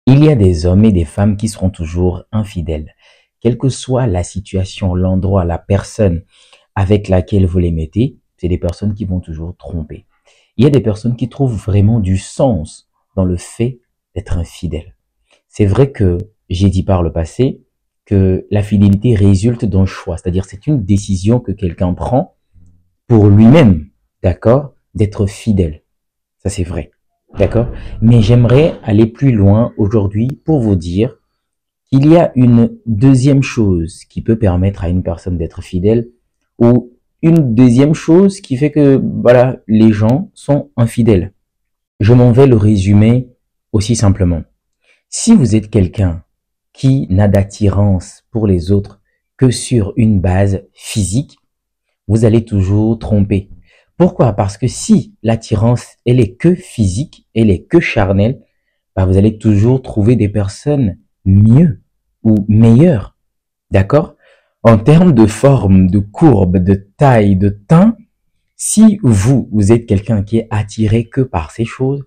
Il y a des hommes et des femmes qui seront toujours infidèles. Quelle que soit la situation, l'endroit, la personne avec laquelle vous les mettez, c'est des personnes qui vont toujours tromper. Il y a des personnes qui trouvent vraiment du sens dans le fait d'être infidèle. C'est vrai que j'ai dit par le passé que la fidélité résulte d'un choix, c'est-à-dire c'est une décision que quelqu'un prend pour lui-même, d'accord, d'être fidèle. Ça c'est vrai. D'accord? Mais j'aimerais aller plus loin aujourd'hui pour vous dire qu'il y a une deuxième chose qui peut permettre à une personne d'être fidèle ou une deuxième chose qui fait que, voilà, les gens sont infidèles. Je m'en vais le résumer aussi simplement. Si vous êtes quelqu'un qui n'a d'attirance pour les autres que sur une base physique, vous allez toujours tromper. Pourquoi? Parce que si l'attirance, elle est que physique, elle est que charnelle, bah, vous allez toujours trouver des personnes mieux ou meilleures. D'accord? En termes de forme, de courbe, de taille, de teint, si vous êtes quelqu'un qui est attiré que par ces choses,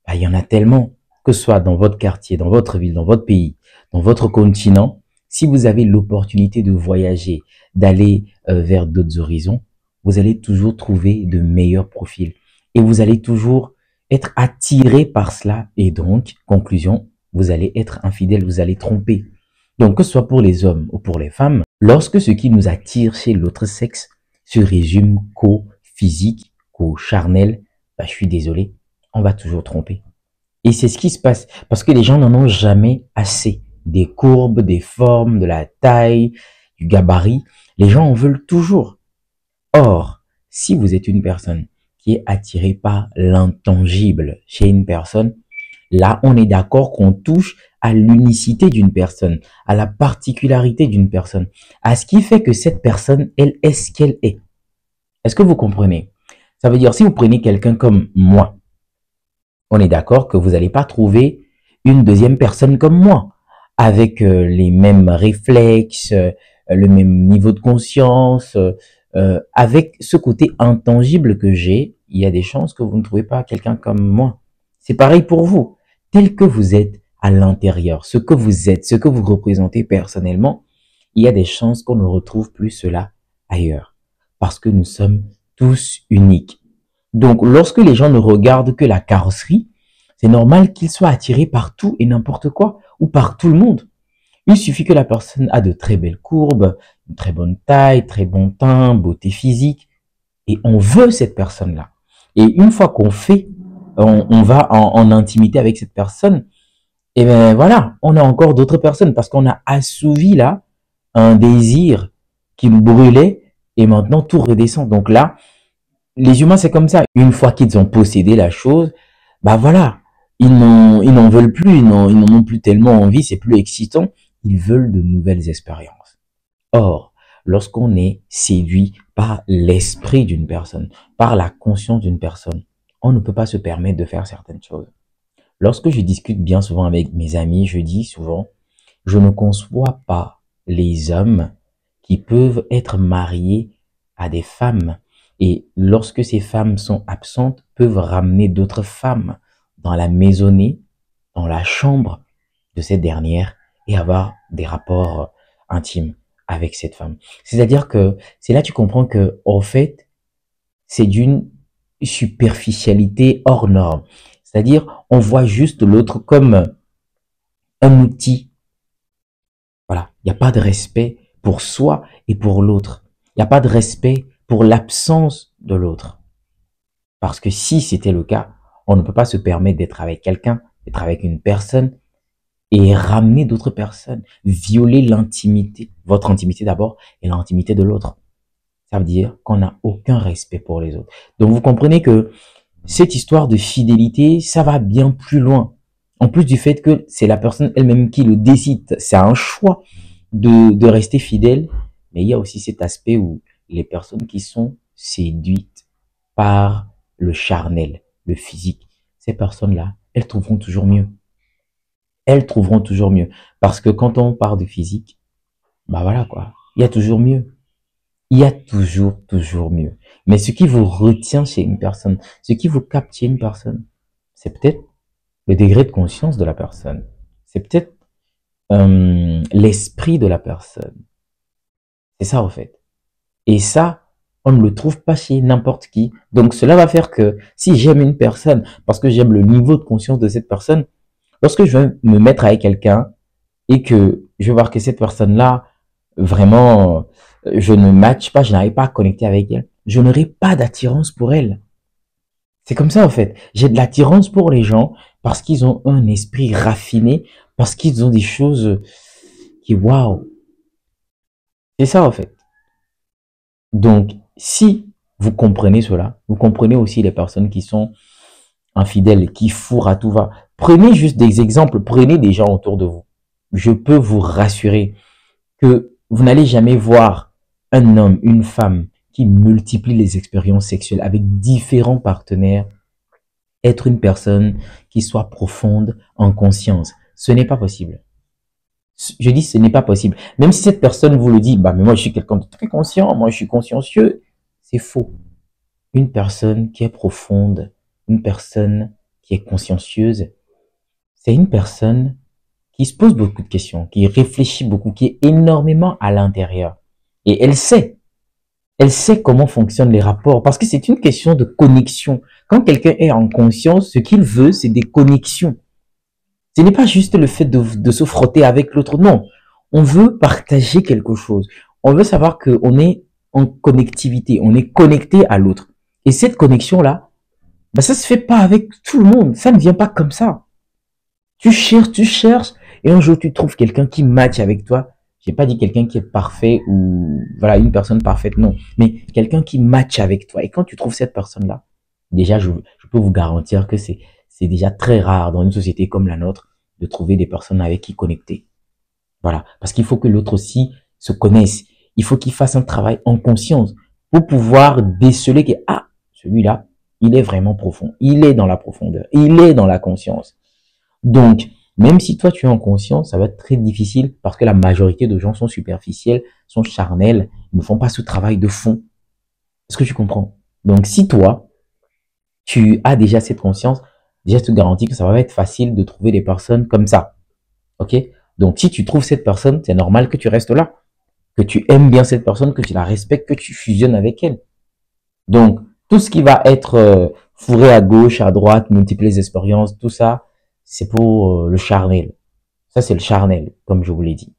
bah, il y en a tellement, que ce soit dans votre quartier, dans votre ville, dans votre pays, dans votre continent. Si vous avez l'opportunité de voyager, d'aller vers d'autres horizons, vous allez toujours trouver de meilleurs profils. Et vous allez toujours être attiré par cela. Et donc, conclusion, vous allez être infidèle, vous allez tromper. Donc, que ce soit pour les hommes ou pour les femmes, lorsque ce qui nous attire chez l'autre sexe se résume qu'au physique, qu'au charnel, bah, je suis désolé, on va toujours tromper. Et c'est ce qui se passe parce que les gens n'en ont jamais assez des courbes, des formes, de la taille, du gabarit. Les gens en veulent toujours. Or, si vous êtes une personne qui est attirée par l'intangible chez une personne, là, on est d'accord qu'on touche à l'unicité d'une personne, à la particularité d'une personne, à ce qui fait que cette personne, elle est ce qu'elle est. Est-ce que vous comprenez? Ça veut dire, si vous prenez quelqu'un comme moi, on est d'accord que vous n'allez pas trouver une deuxième personne comme moi, avec les mêmes réflexes, le même niveau de conscience, avec ce côté intangible que j'ai, il y a des chances que vous ne trouvez pas quelqu'un comme moi. C'est pareil pour vous. Tel que vous êtes à l'intérieur, ce que vous êtes, ce que vous représentez personnellement, il y a des chances qu'on ne retrouve plus cela ailleurs. Parce que nous sommes tous uniques. Donc, lorsque les gens ne regardent que la carrosserie, c'est normal qu'ils soient attirés par tout et n'importe quoi, ou par tout le monde. Il suffit que la personne a de très belles courbes, une très bonne taille, très bon teint, beauté physique, et on veut cette personne-là. Et une fois qu'on fait, on va en intimité avec cette personne, et ben voilà, on a encore d'autres personnes parce qu'on a assouvi là un désir qui nous brûlait et maintenant tout redescend. Donc là, les humains c'est comme ça. Une fois qu'ils ont possédé la chose, bah voilà, ils n'en veulent plus, ils n'en ont plus tellement envie, c'est plus excitant. Ils veulent de nouvelles expériences. Or, lorsqu'on est séduit par l'esprit d'une personne, par la conscience d'une personne, on ne peut pas se permettre de faire certaines choses. Lorsque je discute bien souvent avec mes amis, je dis souvent, je ne conçois pas les hommes qui peuvent être mariés à des femmes et lorsque ces femmes sont absentes, peuvent ramener d'autres femmes dans la maisonnée, dans la chambre de cette dernière et avoir des rapports intimes avec cette femme. C'est-à-dire que c'est là que tu comprends que, en fait, c'est d'une superficialité hors norme. C'est-à-dire, on voit juste l'autre comme un outil. Voilà. Il n'y a pas de respect pour soi et pour l'autre. Il n'y a pas de respect pour l'absence de l'autre. Parce que si c'était le cas, on ne peut pas se permettre d'être avec quelqu'un, d'être avec une personne et ramener d'autres personnes, violer l'intimité, votre intimité d'abord et l'intimité de l'autre. Ça veut dire qu'on n'a aucun respect pour les autres. Donc vous comprenez que cette histoire de fidélité, ça va bien plus loin. En plus du fait que c'est la personne elle-même qui le décide, c'est un choix de rester fidèle, mais il y a aussi cet aspect où les personnes qui sont séduites par le charnel, le physique, ces personnes-là, elles trouveront toujours mieux. Elles trouveront toujours mieux. Parce que quand on parle de physique, bah voilà quoi, il y a toujours mieux. Il y a toujours mieux. Mais ce qui vous retient chez une personne, ce qui vous capte chez une personne, c'est peut-être le degré de conscience de la personne. c'est peut-être l'esprit de la personne. C'est ça, en fait. Et ça, on ne le trouve pas chez n'importe qui. Donc, cela va faire que si j'aime une personne, parce que j'aime le niveau de conscience de cette personne, lorsque je vais me mettre avec quelqu'un et que je vais voir que cette personne-là, vraiment, je ne match pas, je n'arrive pas à connecter avec elle, je n'aurai pas d'attirance pour elle. C'est comme ça, en fait. J'ai de l'attirance pour les gens parce qu'ils ont un esprit raffiné, parce qu'ils ont des choses qui, waouh. C'est ça, en fait. Donc, si vous comprenez cela, vous comprenez aussi les personnes qui sont infidèles, qui fourrent à tout va. Prenez juste des exemples, prenez des gens autour de vous. Je peux vous rassurer que vous n'allez jamais voir un homme, une femme qui multiplie les expériences sexuelles avec différents partenaires être une personne qui soit profonde en conscience. Ce n'est pas possible. Je dis ce n'est pas possible. Même si cette personne vous le dit, bah mais moi je suis quelqu'un de très conscient, moi je suis consciencieux, c'est faux. Une personne qui est profonde, une personne qui est consciencieuse, c'est une personne qui se pose beaucoup de questions, qui réfléchit beaucoup, qui est énormément à l'intérieur. Et elle sait comment fonctionnent les rapports, parce que c'est une question de connexion. Quand quelqu'un est en conscience, ce qu'il veut, c'est des connexions. Ce n'est pas juste le fait de se frotter avec l'autre, non. On veut partager quelque chose. On veut savoir qu'on est en connectivité, on est connecté à l'autre. Et cette connexion-là, bah, ça se fait pas avec tout le monde. Ça ne vient pas comme ça. Tu cherches, et un jour tu trouves quelqu'un qui match avec toi. J'ai pas dit quelqu'un qui est parfait ou voilà une personne parfaite, non, mais quelqu'un qui match avec toi. Et quand tu trouves cette personne-là, déjà je peux vous garantir que c'est déjà très rare dans une société comme la nôtre de trouver des personnes avec qui connecter. Voilà, parce qu'il faut que l'autre aussi se connaisse. Il faut qu'il fasse un travail en conscience pour pouvoir déceler que ah celui-là, il est vraiment profond, il est dans la profondeur, il est dans la conscience. Donc, même si toi tu es en conscience, ça va être très difficile parce que la majorité de gens sont superficiels, sont charnels, ils ne font pas ce travail de fond. Est-ce que tu comprends? Donc, si toi, tu as déjà cette conscience, déjà je te garantis que ça va être facile de trouver des personnes comme ça. Ok? Donc, si tu trouves cette personne, c'est normal que tu restes là, que tu aimes bien cette personne, que tu la respectes, que tu fusionnes avec elle. Donc, tout ce qui va être fourré à gauche, à droite, multiplier les expériences, tout ça, c'est pour le charnel. Ça, c'est le charnel, comme je vous l'ai dit.